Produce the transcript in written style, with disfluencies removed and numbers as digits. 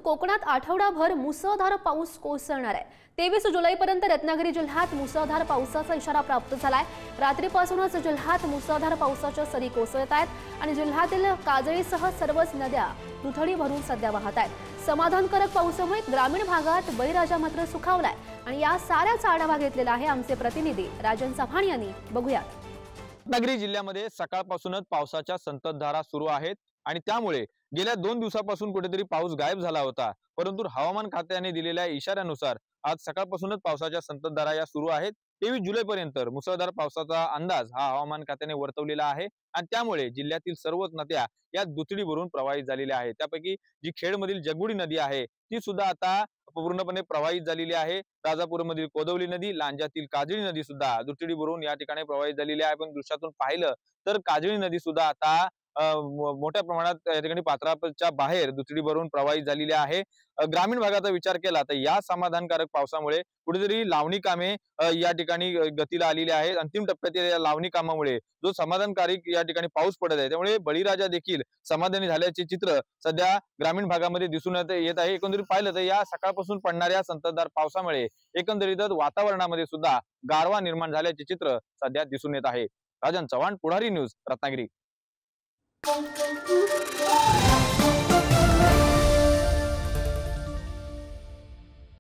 कोकणात आठवडाभर मुसळधार पाऊस कोसळणार आहे। 23 जुलैपर्यंत रत्नागिरी जिल्ह्यात मुसळधार पावसाचा इशारा प्राप्त झालाय। रात्रीपासूनच जिल्ह्यात मुसळधार पावसाच्या सरी कोसळत आहेत आणि जिल्ह्यातील काजळीसह सर्वच नद्या दुथडी भरून सध्या वाहत आहेत। समाधानकारक पावसामुळे ग्रामीण भागात बळीराजा मात्र सुखावलाय आणि या साऱ्याचा आढावा घेतलेला आहे आमचे प्रतिनिधी राजन चव्हाण यांनी। बघूयात। रत्नागिरी जिल्ह्यामध्ये सकाळपासूनच पावसाच्या संततधारा सुरू आहेत आणि त्यामुळे गेल्या 2 दिवसापासून कुठेतरी पाऊस गायब झाला होता, परंतु हवामान खात्याने दिलेल्या इशाऱ्यानुसार आज सकाळपासूनच पावसाच्या संततधारा या सुरू आहेत। 23 जुलैपर्यंत मुसळधार पावसाचा अंदाज हा हवामान खात्याने वर्तवलेला आहे आणि त्यामुळे जिल्ह्यातील सर्वच नद्या या दुथडी भरून प्रवाहित झालेल्या आहेत। त्यापैकी जी खेडमधील जगबुडी नदी आहे ती सुद्धा आता पूर्णपणे प्रवाहित झालेली आहे। राजापूरमधील कोदवली नदी, लांजातील काजळी नदी सुद्धा दुथडी भरून या ठिकाणी प्रवाहित झालेली आहे। पण दृश्यातून पाहिलं तर काजळी नदी सुद्धा आता मोठ्या प्रमाणात या ठिकाणी पात्राच्या बाहेर दुथडी भरून प्रवाहित झालेली आहे। ग्रामीण भागाचा विचार केला तर या समाधानकारक पावसामुळे कुठेतरी लावणी कामे या ठिकाणी गतीला आलेली आहेत। अंतिम टप्प्यातील या लावणी कामामुळे जो समाधानकारी या ठिकाणी पाऊस पडत आहे त्यामुळे बळीराजा देखील समाधानी झाल्याचे चित्र सध्या ग्रामीण भागामध्ये दिसून येत आहे। एकंदरीत पाहिलं तर या सकाळपासून पडणाऱ्या संततधार पावसामुळे एकंदरीतच वातावरणामध्ये सुद्धा गारवा निर्माण झाल्याचे चित्र सध्या दिसून येत आहे। राजन चव्हाण, पुढारी न्यूज, रत्नागिरी।